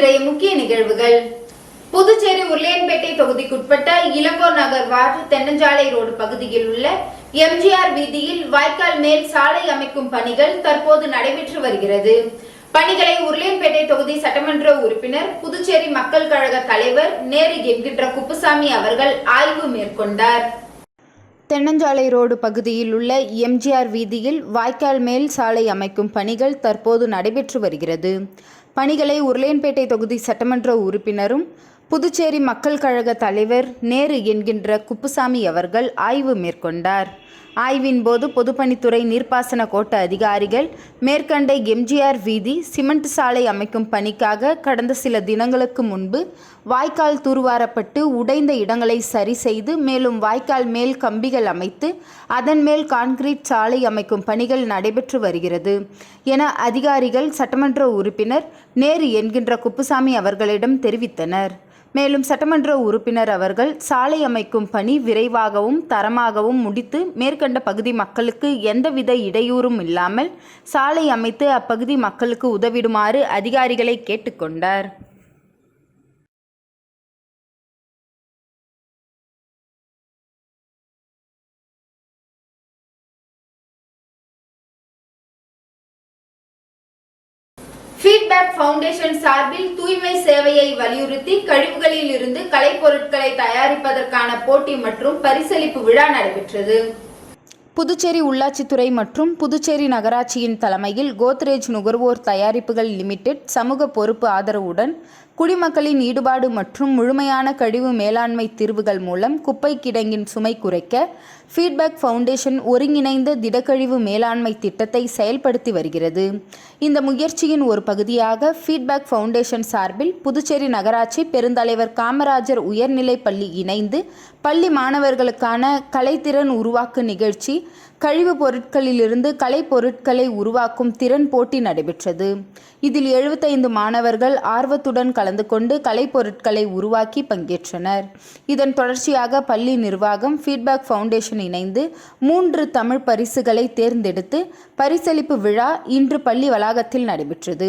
இன்றைய முக்கிய நிகழ்வுகள். புதுச்சேரி உருளையன்பேட்டை தொகுதிக்குட்பட்ட இளங்கோர் நகர் வார்டு தென்னஞ்சாலை ரோடு பகுதியில் உள்ள எம்ஜிஆர் வீதியில் வாய்க்கால் மேல் சாலை அமைக்கும் பணிகள் தற்போது நடைபெற்று வருகிறது. பணிகளை உருளையன்பேட்டை தொகுதி சட்டமன்ற உறுப்பினர், புதுச்சேரி மக்கள் கழக தலைவர் நேரு என்கின்ற குப்புசாமி அவர்கள் ஆய்வு மேற்கொண்டார். தென்னஞ்சாலை ரோடு பகுதியில் உள்ள எம்ஜிஆர் வீதியில் வாய்க்கால் மேல் சாலை அமைக்கும் பணிகள் தற்போது நடைபெற்று வருகிறது. பணிகளை உருளையன்பேட்டை தொகுதி சட்டமன்ற உறுப்பினரும், புதுச்சேரி மக்கள் கழக தலைவர் நேரு என்கின்ற குப்புசாமி அவர்கள் ஆய்வு மேற்கொண்டார். ஆய்வின் போது பொதுப்பணித்துறை நீர்ப்பாசன கோட்ட அதிகாரிகள் மேற்கண்ட எம்ஜிஆர் வீதி சிமெண்ட் சாலை அமைக்கும் பணிக்காக கடந்த சில தினங்களுக்கு முன்பு வாய்க்கால் தூர்வாரப்பட்டு உடைந்த இடங்களை சரி செய்து மேலும் வாய்க்கால் மேல் கம்பிகள் அமைத்து அதன் மேல் கான்கிரீட் சாலை அமைக்கும் பணிகள் நடைபெற்று வருகிறது என அதிகாரிகள் சட்டமன்ற உறுப்பினர் நேரு என்கின்ற குப்புசாமி அவர்களிடம் தெரிவித்தனர். மேலும் சட்டமன்ற உறுப்பினர் அவர்கள் சாலை அமைக்கும் பணி விரைவாகவும் தரமாகவும் முடித்து மேற்கண்ட பகுதி மக்களுக்கு எந்தவித இடையூறும் இல்லாமல் சாலை அமைத்து அப்பகுதி மக்களுக்கு உதவிடுமாறு அதிகாரிகளை கேட்டுக்கொண்டார். ஃபீட்பேக் ஃபவுண்டேஷன் சார்பில் தூய்மை சேவையை வலியுறுத்தி கழிவுகளில் இருந்து கலைப்பொருட்களை தயாரிப்பதற்கான போட்டி மற்றும் பரிசளிப்பு விழா நடைபெற்றது. புதுச்சேரி உள்ளாட்சித்துறை மற்றும் புதுச்சேரி நகராட்சியின் தலைமையில் கோத்ரேஜ் நுகர்வோர் தயாரிப்புகள் லிமிடெட் சமூக பொறுப்பு ஆதரவுடன் குடிமக்களின் ஈடுபாடு மற்றும் முழுமையான கழிவு மேலாண்மை தீர்வுகள் மூலம் குப்பை கிடங்கின் சுமை குறைக்க ஃபீட்பேக் ஃபவுண்டேஷன் ஒருங்கிணைந்த திடக்கழிவு மேலாண்மை திட்டத்தை செயல்படுத்தி வருகிறது. இந்த முயற்சியின் ஒரு பகுதியாக ஃபீட்பேக் ஃபவுண்டேஷன் சார்பில் புதுச்சேரி நகராட்சி பெருந்தலைவர் காமராஜர் உயர்நிலைப் பள்ளி இணைந்து பள்ளி மாணவர்களுக்கான கலைத்திறன் உருவாக்கு நிகழ்ச்சி, கழிவு பொருட்களிலிருந்து கலைப்பொருட்களை உருவாக்கும் திறன் போட்டி நடைபெற்றது. இதில் 75 மாணவர்கள் ஆர்வத்துடன் கலந்து கொண்டு கலைப்பொருட்களை உருவாக்கி பங்கேற்றனர். இதன் தொடர்ச்சியாக பள்ளி நிர்வாகம் ஃபீட்பேக் ஃபவுண்டேஷன் இணைந்து 3 தமிழ் பரிசுகளை தேர்ந்தெடுத்து பரிசளிப்பு விழா இன்று பள்ளி வளாகத்தில் நடைபெற்றது.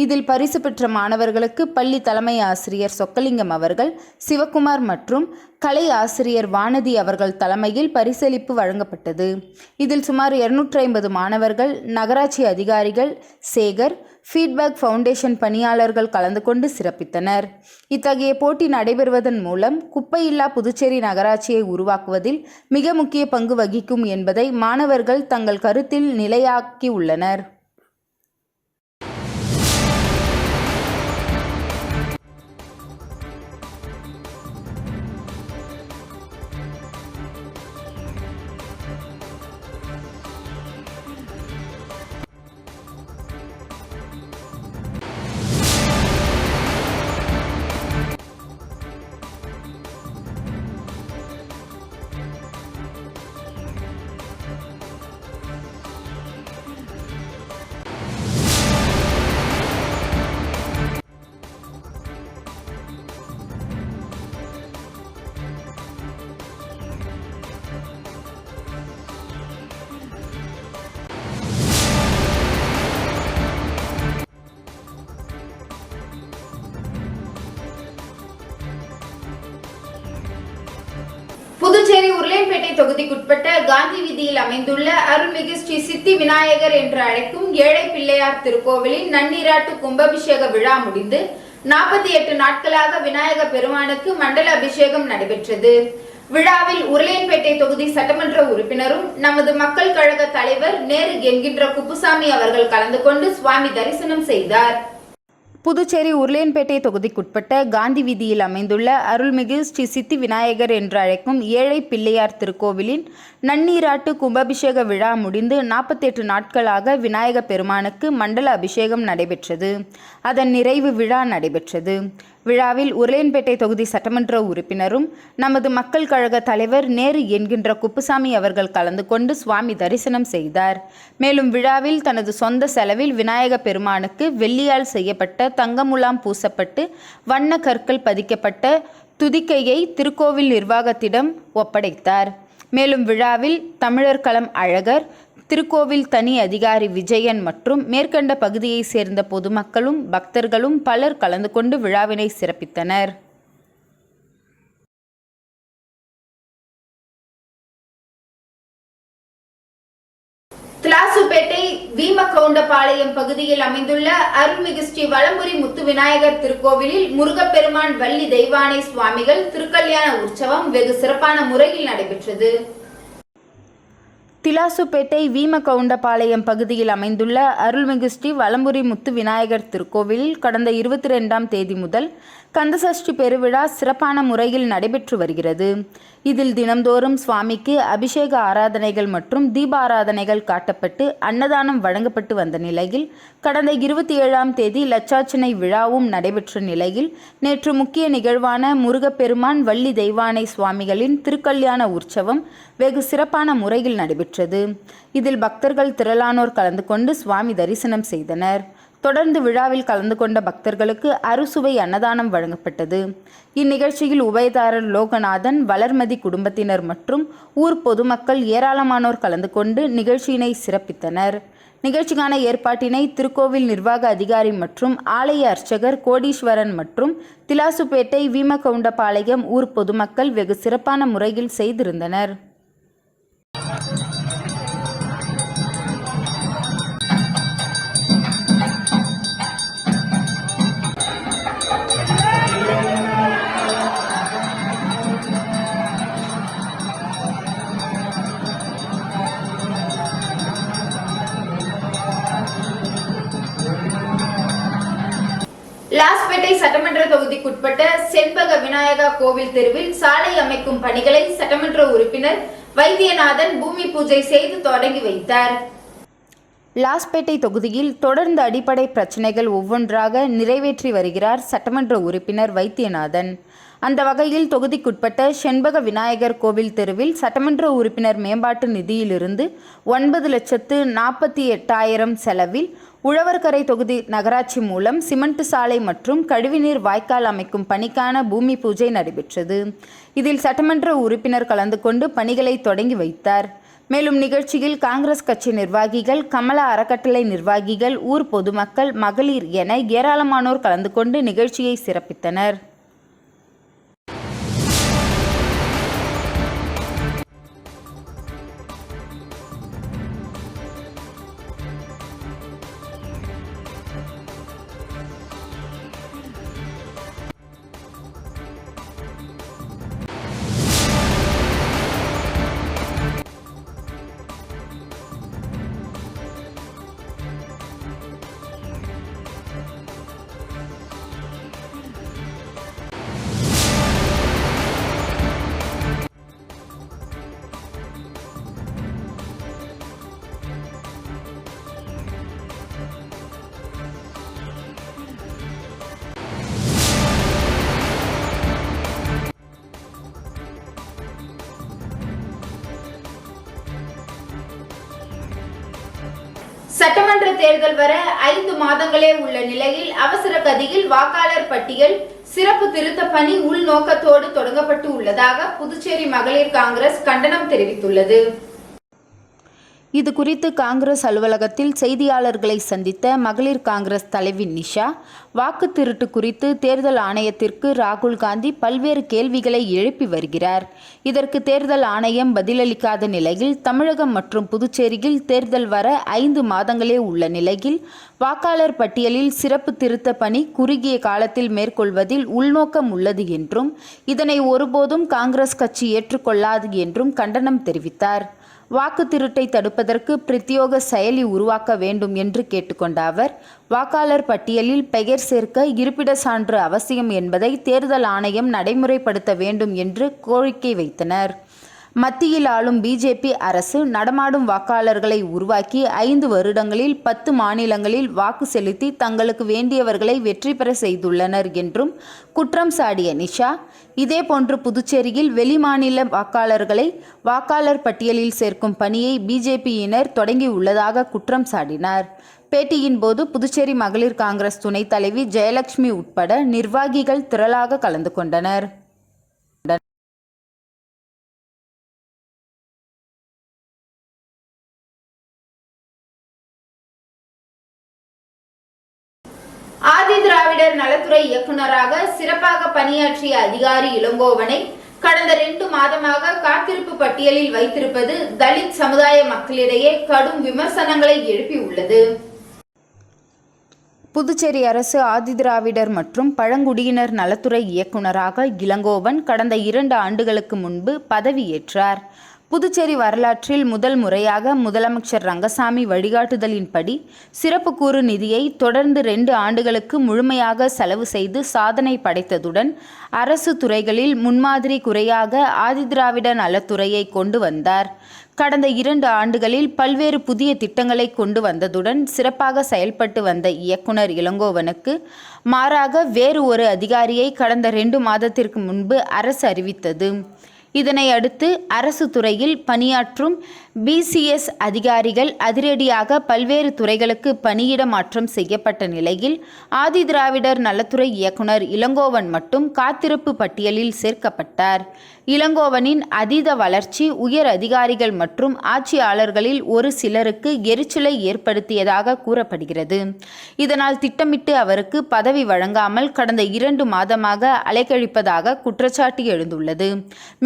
இதில் பரிசு பெற்ற மாணவர்களுக்கு பள்ளி தலைமை ஆசிரியர் சொக்கலிங்கம் அவர்கள், சிவகுமார் மற்றும் கலை ஆசிரியர் வானதி அவர்கள் தலைமையில் பரிசளிப்பு வழங்கப்பட்டது. இதில் சுமார் 250 மாணவர்கள், நகராட்சி அதிகாரிகள், சேகர், ஃபீட்பேக் ஃபவுண்டேஷன் பணியாளர்கள் கலந்து கொண்டு சிறப்பித்தனர். இத்தகைய போட்டி நடைபெறுவதன் மூலம் குப்பையில்லா புதுச்சேரி நகராட்சியை உருவாக்குவதில் மிக முக்கிய பங்கு வகிக்கும் என்பதை மாணவர்கள் தங்கள் கருத்தில் நிலையாக்கியுள்ளனர். புதுச்சேரி உருளையன்பேட்டை தொகுதிக்குட்பட்ட காந்தி வீதியில் அமைந்துள்ள அருள்மிகு ஸ்ரீ சித்தி விநாயகர் என்று அழைக்கும் ஏழை பிள்ளையார் திருக்கோவிலின் நன்னீராட்டு கும்பாபிஷேக விழா முடிந்து 48 நாட்களாக விநாயக பெருமானுக்கு மண்டல அபிஷேகம் நடைபெற்றது. விழாவில் உருளையன்பேட்டை தொகுதி சட்டமன்ற உறுப்பினரும் நமது மக்கள் கழக தலைவர் நேரு என்கின்ற குப்புசாமி அவர்கள் கலந்து கொண்டு சுவாமி தரிசனம் செய்தார். புதுச்சேரி உருளையன்பேட்டை தொகுதிக்குட்பட்ட காந்தி வீதியில் அமைந்துள்ள அருள்மிகு ஸ்ரீ சித்தி விநாயகர் என்று அழைக்கும் ஏழை பிள்ளையார் திருக்கோவிலின் நன்னீராட்டு கும்பாபிஷேக விழா முடிந்து 48 நாட்களாக விநாயக பெருமானுக்கு மண்டல அபிஷேகம் நடைபெற்றது. அதன் நிறைவு விழா நடைபெற்றது. விழாவில் உருளையன்பேட்டை தொகுதி சட்டமன்ற உறுப்பினரும் நமது மக்கள் கழக தலைவர் நேரு என்கின்ற குப்புசாமி அவர்கள் கலந்து கொண்டு சுவாமி தரிசனம் செய்தார். மேலும் விழாவில் தனது சொந்த செலவில் விநாயக பெருமானுக்கு வெள்ளியால் செய்யப்பட்ட தங்கமுலாம் பூசப்பட்டு வண்ண கற்கள் பதிக்கப்பட்ட துதிக்கையை திருக்கோவில் நிர்வாகத்திடம் ஒப்படைத்தார். மேலும் விழாவில் தமிழர் களம் அழகர், திருக்கோவில் தனி அதிகாரி விஜயன் மற்றும் மேற்கண்ட பகுதியைச் சேர்ந்த பொதுமக்களும் பக்தர்களும் பலர் கலந்து கொண்டு விழாவினை சிறப்பித்தனர். திலாசுப்பேட்டை வீமகவுண்டபாளையம் பகுதியில் அமைந்துள்ள அருள்மிகு ஸ்ரீ வலம்புரி முத்து விநாயகர் திருக்கோவிலில் முருகப்பெருமான் வள்ளி தெய்வானை சுவாமிகள் திருக்கல்யாண உற்சவம் வெகு சிறப்பான முறையில் நடைபெற்றது. திலாசுப்பேட்டை வீமகவுண்டபாளையம் பகுதியில் அமைந்துள்ள அருள்மிகு ஸ்ரீ வலம்புரி முத்து விநாயகர் திருக்கோவிலில் கடந்த 22ஆம் தேதி முதல் கந்தசஷ்டி பெருவிழா சிறப்பான முறையில் நடைபெற்று வருகிறது. இதில் தினம்தோறும் சுவாமிக்கு அபிஷேக ஆராதனைகள் மற்றும் தீபாராதனைகள் காட்டப்பட்டு அன்னதானம் வழங்கப்பட்டு வந்த நிலையில் கடந்த 27ஆம் தேதி லட்சார்ச்சனை விழாவும் நடைபெற்ற நிலையில் நேற்று முக்கிய நிகழ்வான முருகப்பெருமான் வள்ளி தெய்வானை சுவாமிகளின் திருக்கல்யாண உற்சவம் வெகு சிறப்பான முறையில் நடைபெற்றது. இதில் பக்தர்கள் திரளானோர் கலந்து கொண்டு சுவாமி தரிசனம் செய்தனர். தொடர்ந்து விழாவில் கலந்து கொண்ட பக்தர்களுக்கு அறுசுவை அன்னதானம் வழங்கப்பட்டது. இந்நிகழ்ச்சியில் உபயதாரர் லோகநாதன், வளர்மதி குடும்பத்தினர் மற்றும் ஊர் பொதுமக்கள் ஏராளமானோர் கலந்து கொண்டு நிகழ்ச்சியினை சிறப்பித்தனர். நிகழ்ச்சிக்கான ஏற்பாட்டினை திருக்கோவில் நிர்வாக அதிகாரி மற்றும் ஆலய அர்ச்சகர் கோடீஸ்வரன் மற்றும் திலாசுப்பேட்டை வீமகவுண்டபாளையம் ஊர் பொதுமக்கள் வெகு சிறப்பான முறையில் செய்திருந்தனர். லாஸ்பேட்டை சட்டமன்ற தொகுதிக்குட்பட்ட செண்பக விநாயகா கோவில் தெருவில் சாலை அமைக்கும் பணிகளை சட்டமன்ற உறுப்பினர் வைத்தியநாதன் பூமி பூஜை செய்து தொடங்கி வைத்தார். லாஸ்பேட்டை தொகுதியில் தொடர்ந்து அடிப்படை பிரச்சினைகள் ஒவ்வொன்றாக நிறைவேற்றி வருகிறார் சட்டமன்ற உறுப்பினர் வைத்தியநாதன். அந்த வகையில் தொகுதிக்குட்பட்ட செண்பக விநாயகர் கோவில் தெருவில் சட்டமன்ற உறுப்பினர் மேம்பாட்டு நிதியிலிருந்து 9,48,000 செலவில் உழவர்கரை தொகுதி நகராட்சி மூலம் சிமெண்ட் சாலை மற்றும் கழிவுநீர் வாய்க்கால் அமைக்கும் பணிக்கான பூமி பூஜை நடைபெற்றது. இதில் சட்டமன்ற உறுப்பினர் கலந்து கொண்டு பணிகளை தொடங்கி வைத்தார். மேலும் நிகழ்ச்சியில் காங்கிரஸ் கட்சி நிர்வாகிகள், கமலா அறக்கட்டளை நிர்வாகிகள், ஊர் பொதுமக்கள், மகளிர் என ஏராளமானோர் கலந்து கொண்டு நிகழ்ச்சியை சிறப்பித்தனர். சட்டமன்ற தேர்தல் வர 5 மாதங்களே உள்ள நிலையில் அவசர கதியில் வாக்காளர் பட்டியல் சிறப்பு திருத்த பணி உள்நோக்கத்தோடு தொடங்கப்பட்டு உள்ளதாக புதுச்சேரி மகளிர் காங்கிரஸ் கண்டனம் தெரிவித்துள்ளது. இது குறித்து காங்கிரஸ் அலுவலகத்தில் செய்தியாளர்களை சந்தித்த மகளிர் காங்கிரஸ் தலைவி நிஷா, வாக்கு திருட்டு குறித்து தேர்தல் ஆணையத்திற்கு ராகுல் காந்தி பல்வேறு கேள்விகளை எழுப்பி வருகிறார். இதற்கு தேர்தல் ஆணையம் பதிலளிக்காத நிலையில் தமிழகம் மற்றும் புதுச்சேரியில் தேர்தல் வர 5 மாதங்களே உள்ள நிலையில் வாக்காளர் பட்டியலில் சிறப்பு திருத்த பணி குறுகிய காலத்தில் மேற்கொள்வதில் உள்நோக்கம் உள்ளது என்றும் இதனை ஒருபோதும் காங்கிரஸ் கட்சி ஏற்றுக்கொள்ளாது என்றும் கண்டனம் தெரிவித்தார். வாக்கு திருட்டை தடுப்பதற்கு பிரத்யோக செயலி உருவாக்க வேண்டும் என்று கேட்டுக்கொண்ட அவர், வாக்காளர் பட்டியலில் பெயர் சேர்க்க இருப்பிட சான்று அவசியம் என்பதை தேர்தல் ஆணையம் நடைமுறைப்படுத்த வேண்டும் என்று கோரிக்கை வைத்தனர். மத்தியில் ஆளும் பிஜேபி அரசு நடமாடும் வாக்காளர்களை உருவாக்கி 5 வருடங்களில் 10 மாநிலங்களில் வாக்கு செலுத்தி தங்களுக்கு வேண்டியவர்களை வெற்றி பெற செய்துள்ளனர் என்றும் குற்றம் சாடிய நிஷா, இதேபோன்று புதுச்சேரியில் வெளிமாநில வாக்காளர்களை வாக்காளர் பட்டியலில் சேர்க்கும் பணியை பிஜேபியினர் தொடங்கியுள்ளதாக குற்றம் சாட்டினார். பேட்டியின் போது புதுச்சேரி மகளிர் காங்கிரஸ் துணைத் தலைவி ஜெயலட்சுமி உட்பட நிர்வாகிகள் திரளாக கலந்து கொண்டனர். ஆதிதிராவிடர் நலத்துறை இயக்குநராக சிறப்பாக பணியாற்றிய அதிகாரி இளங்கோவனை கடந்த 2 மாதமாக காத்திருப்பு பட்டியலில் வைத்திருப்பது தலித் சமுதாய மக்களிடையே கடும் விமர்சனங்களை எழுப்பியுள்ளது. புதுச்சேரி அரசு ஆதிதிராவிடர் மற்றும் பழங்குடியினர் நலத்துறை இயக்குநராக இளங்கோவன் கடந்த 2 ஆண்டுகளுக்கு முன்பு பதவியேற்றார். புதுச்சேரி வரலாற்றில் முதல் முறையாக முதலமைச்சர் ரங்கசாமி வழிகாட்டுதலின்படி சிறப்பு கூறு நிதியை தொடர்ந்து 2 ஆண்டுகளுக்கு முழுமையாக செலவு செய்து சாதனை படைத்ததுடன் அரசு துறைகளில் முன்மாதிரி குறையாக ஆதிதிராவிட நலத்துறையை கொண்டு வந்தார். கடந்த 2 ஆண்டுகளில் பல்வேறு புதிய திட்டங்களை கொண்டு வந்ததுடன் சிறப்பாக செயல்பட்டு வந்த இயக்குனர் இளங்கோவனுக்கு மாறாக வேறு ஒரு அதிகாரியை கடந்த 2 மாதத்திற்கு முன்பு அரசு அறிவித்தது. இதனை அடுத்து அரசு துறையில் பணியாற்றும் BCS அதிகாரிகள் அதிரடியாக பல்வேறு துறைகளுக்கு பணியிட மாற்றம் செய்யப்பட்ட நிலையில் ஆதிதிராவிடர் நலத்துறை இயக்குனர் இளங்கோவன் மட்டும் காத்திருப்பு பட்டியலில் சேர்க்கப்பட்டார். இளங்கோவனின் அதீத வளர்ச்சி உயர் அதிகாரிகள் மற்றும் ஆட்சியாளர்களில் ஒரு சிலருக்கு எரிச்சலை ஏற்படுத்தியதாக கூறப்படுகிறது. இதனால் திட்டமிட்டு அவருக்கு பதவி வழங்காமல் கடந்த 2 மாதமாக அலைக்கழிப்பதாக குற்றச்சாட்டு எழுந்துள்ளது.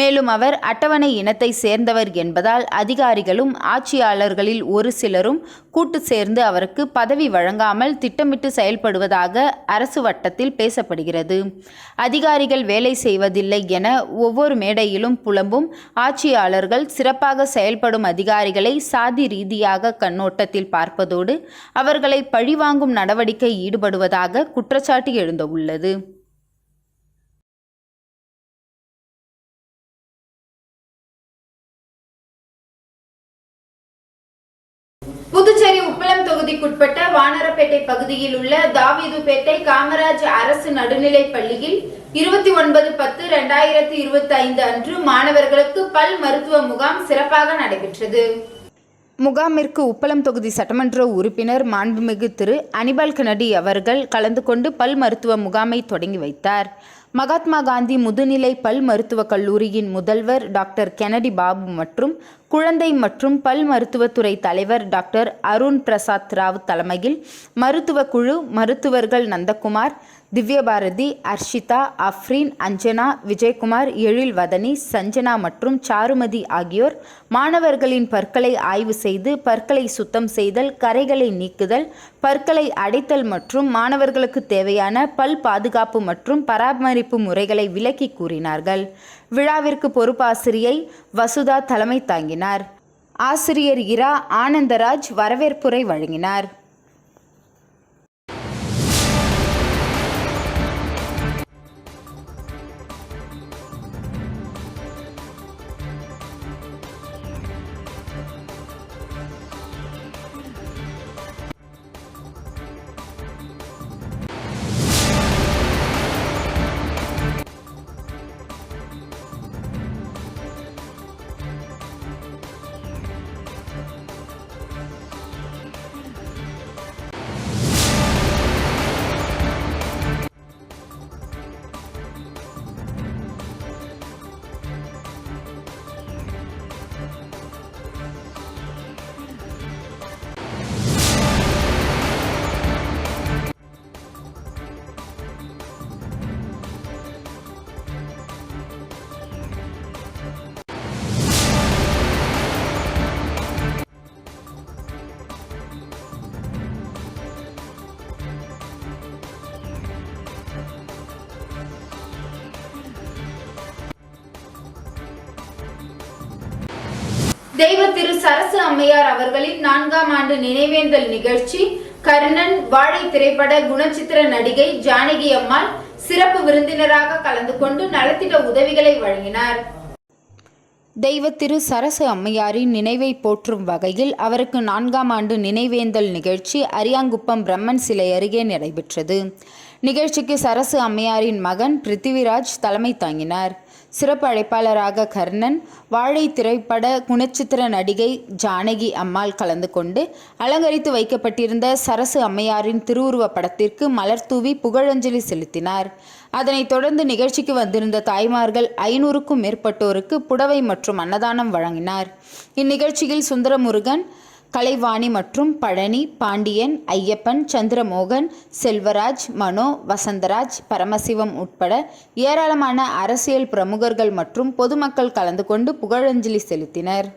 மேலும் அவர் அட்டவணை இனத்தை சேர்ந்தவர் என்பதால் அதிகாரிகளும் ஆட்சியாளர்களில் ஒரு சிலரும் கூட்டு சேர்ந்து அவருக்கு பதவி வழங்காமல் திட்டமிட்டு செயல்படுவதாக அரசு வட்டத்தில் பேசப்படுகிறது. அதிகாரிகள் வேலை செய்வதில்லை என ஒவ்வொரு மேடையிலும் புலம்பும் ஆட்சியாளர்கள் சிறப்பாக செயல்படும் அதிகாரிகளை சாதி ரீதியாக கண்ணோட்டத்தில் பார்ப்பதோடு அவர்களை பழிவாங்கும் நடவடிக்கை ஈடுபடுவதாக குற்றச்சாட்டு எழுந்துள்ளது. புதுச்சேரி உப்பளம் தொகுதிக்குட்பட்ட வானரப்பேட்டை பகுதியில் உள்ள தாவீதுபேட்டை காமராஜ் அரசு நடுநிலைப் பள்ளியில் 29/10/2025 அன்று மாணவர்களுக்கு பல் மருத்துவ முகாம் சிறப்பாக நடைபெற்றது. முகாமிற்கு உப்பளம் தொகுதி சட்டமன்ற உறுப்பினர் மாண்புமிகு திரு அனிபால் கென்னடி அவர்கள் கலந்து கொண்டு பல் மருத்துவ முகாமை தொடங்கி வைத்தார். மகாத்மா காந்தி முதுநிலை பல் மருத்துவக் கல்லூரியின் முதல்வர் டாக்டர் கென்னடி பாபு மற்றும் குழந்தை மற்றும் பல் மருத்துவத்துறை தலைவர் டாக்டர் அருண் பிரசாத் ராவ் தலைமையில் மருத்துவ குழு மருத்துவர்கள் நந்தகுமார், திவ்யபாரதி, அர்ஷிதா, அஃப்ரீன், அஞ்சனா, விஜயகுமார், எழில்வதனி, சஞ்சனா மற்றும் சாருமதி ஆகியோர் மாணவர்களின் பற்களை ஆய்வு செய்து பற்களை சுத்தம் செய்தல், கரைகளை நீக்குதல், பற்களை அடைத்தல் மற்றும் மாணவர்களுக்கு தேவையான பல் பாதுகாப்பு மற்றும் பராமரிப்பு முறைகளை விளக்கி கூறினார்கள். விழாவிற்கு பொறுப்பாசிரியை வசுதா தலைமை தாங்கினார். ஆசிரியர் இரா ஆனந்தராஜ் வரவேற்புரை வழங்கினார். தெய்வ திரு சரசு அம்மையார் அவர்களின் 4ஆம் ஆண்டு நினைவேந்தல் நிகழ்ச்சி கர்ணன் வாழை திரைப்பட குணச்சித்திர நடிகை ஜானகி அம்மாள் சிறப்பு விருந்தினராக கலந்து கொண்டு நலத்திட்ட உதவிகளை வழங்கினார். தெய்வ திரு சரசு அம்மையாரின் நினைவை போற்றும் வகையில் அவருக்கு 4ஆம் ஆண்டு நினைவேந்தல் நிகழ்ச்சி அரியாங்குப்பம் பிரம்மன் சிலை அருகே நடைபெற்றது. நிகழ்ச்சிக்கு சரசு அம்மையாரின் மகன் பிருத்திவிராஜ் தலைமை தாங்கினார். சிறப்பு அழைப்பாளராக கர்ணன், வாழை திரைப்பட குணச்சித்திர நடிகை ஜானகி அம்மாள் கலந்து கொண்டு அலங்கரித்து வைக்கப்பட்டிருந்த சரசு அம்மையாரின் திருவுருவ படத்திற்கு மலர் தூவி புகழஞ்சலி செலுத்தினார். அதனைத் தொடர்ந்து நிகழ்ச்சிக்கு வந்திருந்த தாய்மார்கள் 500க்கும் மேற்பட்டோருக்கு புடவை மற்றும் அன்னதானம் வழங்கினார். இந்நிகழ்ச்சியில் சுந்தரமுருகன், கலைவாணி மற்றும் பழனி, பாண்டியன், ஐயப்பன், சந்திரமோகன், செல்வராஜ், மனோ, வசந்தராஜ், பரமசிவம் உட்பட ஏராளமான அரசியல் பிரமுகர்கள் மற்றும் பொதுமக்கள் கலந்து கொண்டு புகழஞ்சலி செலுத்தினர்.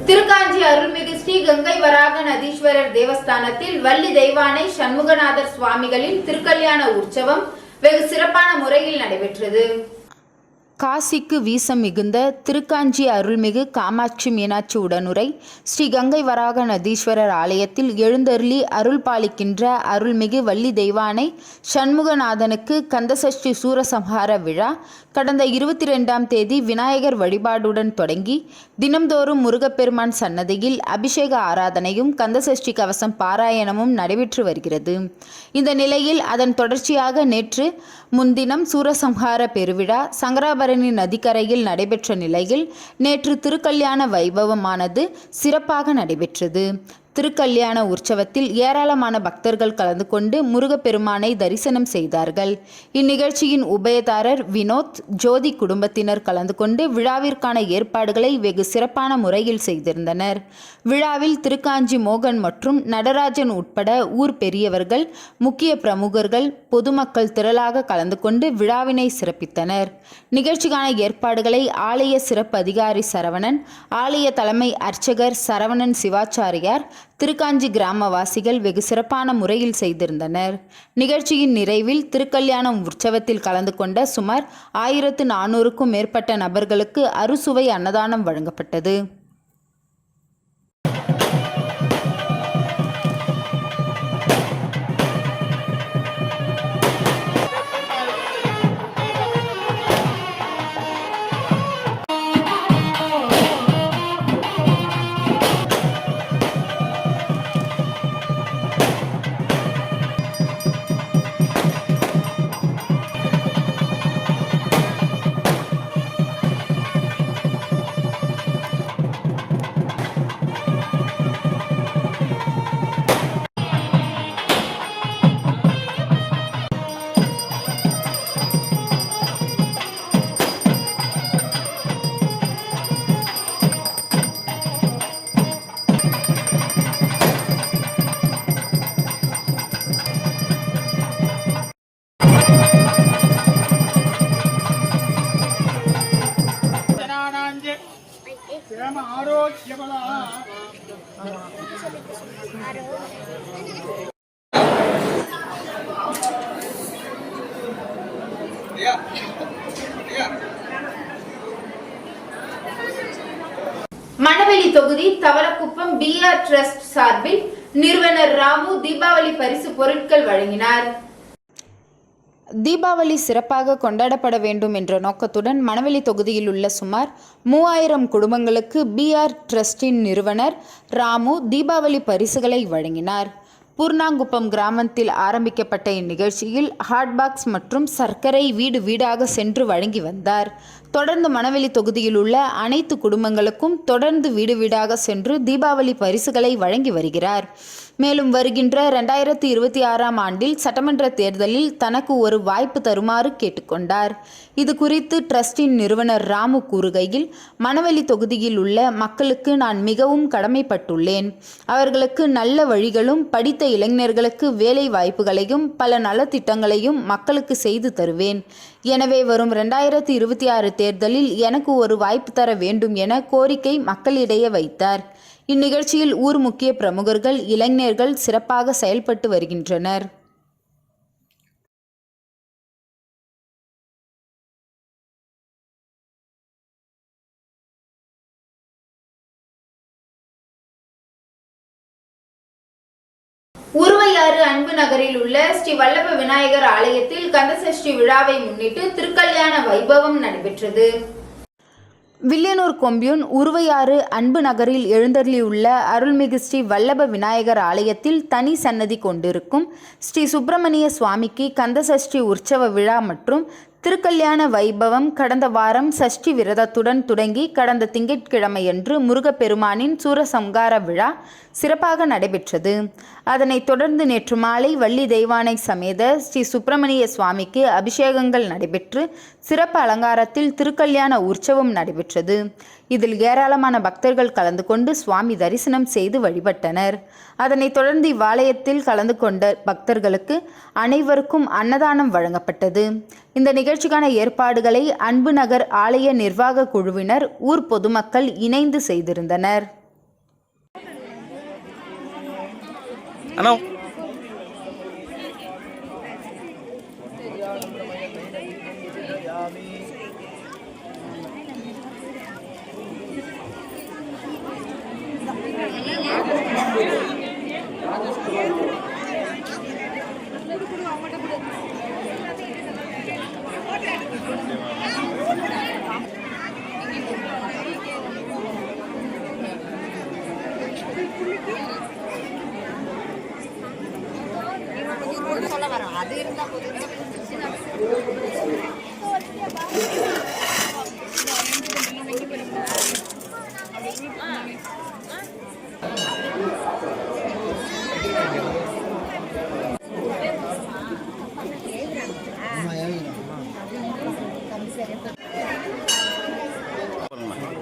திருக்காஞ்சி அருள்மிகு ஸ்ரீ கங்கை வராக நதீஸ்வரர் தேவஸ்தானத்தில் வள்ளி தெய்வானை சண்முகநாதர் சுவாமிகளின் திருக்கல்யாண உற்சவம் வெகு சிறப்பான முறையில் நடைபெற்றது. காசிக்கு வீசம் மிகுந்த திருக்காஞ்சி அருள்மிகு காமாட்சி மீனாட்சி உடனுரை ஸ்ரீ கங்கை வராக நதீஸ்வரர் ஆலயத்தில் எழுந்தருளி அருள் பாலிக்கின்ற அருள்மிகு வள்ளி தெய்வானை சண்முகநாதனுக்கு கந்தசஷ்டி சூரசம்ஹார விழா கடந்த 22ஆம் தேதி விநாயகர் வழிபாடுடன் தொடங்கி தினம்தோறும் முருகப்பெருமான் சன்னதியில் அபிஷேக ஆராதனையும் கந்தசஷ்டி கவசம் பாராயணமும் நடைபெற்று வருகிறது. இந்த நிலையில் அதன் தொடர்ச்சியாக நேற்று முன்தினம் சூரசம்ஹார பெருவிழா சங்கராபரணி நதிக்கரையில் நடைபெற்ற நிலையில் நேற்று திருக்கல்யாண வைபவமானது சிறப்பாக நடைபெற்றது. திருக்கல்யாண உற்சவத்தில் ஏராளமான பக்தர்கள் கலந்து கொண்டு முருகப்பெருமானை தரிசனம் செய்தார்கள். இந்நிகழ்ச்சியின் உபயதாரர் வினோத், ஜோதி குடும்பத்தினர் கலந்து கொண்டு விழாவிற்கான ஏற்பாடுகளை வெகு சிறப்பான முறையில் செய்திருந்தனர். விழாவில் திருக்காஞ்சி மோகன் மற்றும் நடராஜன் உட்பட ஊர் பெரியவர்கள், முக்கிய பிரமுகர்கள், பொதுமக்கள் திரளாக கலந்து கொண்டு விழாவினை சிறப்பித்தனர். நிகழ்ச்சிக்கான ஏற்பாடுகளை ஆலய சிறப்பு அதிகாரி சரவணன், ஆலய தலைமை அர்ச்சகர் சரவணன் சிவாச்சாரியார், திருக்காஞ்சி கிராமவாசிகள் வெகு சிறப்பான முறையில் செய்திருந்தனர். நிகழ்ச்சியின் நிறைவில் திருக்கல்யாணம் உற்சவத்தில் கலந்து கொண்ட சுமார் 1400க்கும் மேற்பட்ட நபர்களுக்கு அறுசுவை அன்னதானம் வழங்கப்பட்டது. மணவெளி தொகுதி தவளக்குப்பம் BR ட்ரஸ்ட் சார்பில் நிறுவனர் ராமு தீபாவளி பரிசு பொருட்கள் வழங்கினார். தீபாவளி சிறப்பாக கொண்டாடப்பட வேண்டும் என்ற நோக்கத்துடன் மணவெளி தொகுதியில் உள்ள சுமார் 3000 குடும்பங்களுக்கு BR ட்ரஸ்டின் நிறுவனர் ராமு தீபாவளி பரிசுகளை வழங்கினார். பூர்ணாங்குப்பம் கிராமத்தில் ஆரம்பிக்கப்பட்ட இந்நிகழ்ச்சியில் ஹாட்பாக்ஸ் மற்றும் சர்க்கரை வீடு வீடாக சென்று வழங்கி வந்தார். தொடர்ந்து மணவெளி தொகுதியில் உள்ள அனைத்து குடும்பங்களுக்கும் தொடர்ந்து வீடு வீடாக சென்று தீபாவளி பரிசுகளை வழங்கி வருகிறார். மேலும் வருகின்ற 2026ஆம் ஆண்டில் சட்டமன்ற தேர்தலில் தனக்கு ஒரு வாய்ப்பு தருமாறு கேட்டுக்கொண்டார். இது குறித்து ட்ரஸ்டின் நிறுவனர் ராமு கூறுகையில், மணவெளி தொகுதியில் உள்ள மக்களுக்கு நான் மிகவும் கடமைப்பட்டுள்ளேன். அவர்களுக்கு நல்ல வழிகளும், படித்த இளைஞர்களுக்கு வேலை வாய்ப்புகளையும், பல நலத்திட்டங்களையும் மக்களுக்கு செய்து தருவேன். எனவே வரும் 2026 தேர்தலில் எனக்கு ஒரு வாய்ப்பு தர வேண்டும் என கோரிக்கை மக்களிடையே வைத்தார். இந்நிகழ்ச்சியில் ஊர் முக்கிய பிரமுகர்கள், இளைஞர்கள் சிறப்பாக செயல்பட்டு வருகின்றனர். உறுவையாறு அன்பு நகரில் உள்ள ஸ்ரீ வல்லப விநாயகர் ஆலயத்தில் கந்தசஷ்டி விழாவை முன்னிட்டு திருக்கல்யாண வைபவம் நடைபெற்றது. வில்லியனூர் கொம்யூன் உறுவையாறு அன்பு நகரில் எழுந்தருளியுள்ள அருள்மிகு ஸ்ரீ வல்லப விநாயகர் ஆலயத்தில் தனி சன்னதி கொண்டிருக்கும் ஸ்ரீ சுப்பிரமணிய சுவாமிக்கு கந்தசஷ்டி உற்சவ விழா மற்றும் திருக்கல்யாண வைபவம் கடந்த வாரம் சஷ்டி விரதத்துடன் தொடங்கி கடந்த திங்கட்கிழமையன்று முருகப்பெருமானின் சூரசம்கார விழா சிறப்பாக நடைபெற்றது. அதனைத் தொடர்ந்து நேற்று மாலை வள்ளி தெய்வானை சமேத ஸ்ரீ சுப்பிரமணிய சுவாமிக்கு அபிஷேகங்கள் நடைபெற்று சிறப்பு அலங்காரத்தில் திருக்கல்யாண உற்சவம் நடைபெற்றது. இதில் ஏராளமான பக்தர்கள் கலந்து கொண்டு சுவாமி தரிசனம் செய்து வழிபட்டனர். அதனைத் தொடர்ந்து இவ்வாலயத்தில் கலந்து கொண்ட பக்தர்களுக்கு அனைவருக்கும் அன்னதானம் வழங்கப்பட்டது. இந்த நிகழ்ச்சிக்கான ஏற்பாடுகளை அன்பு நகர் ஆலய நிர்வாக குழுவினர் ஊர் பொதுமக்கள் இணைந்து செய்திருந்தனர்.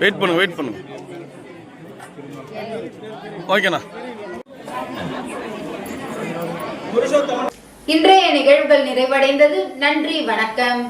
வெயிட் பண்ணுங்க ஓகேண்ணா. இன்றைய நிகழ்வுகள் நிறைவடைந்தது. நன்றி, வணக்கம்.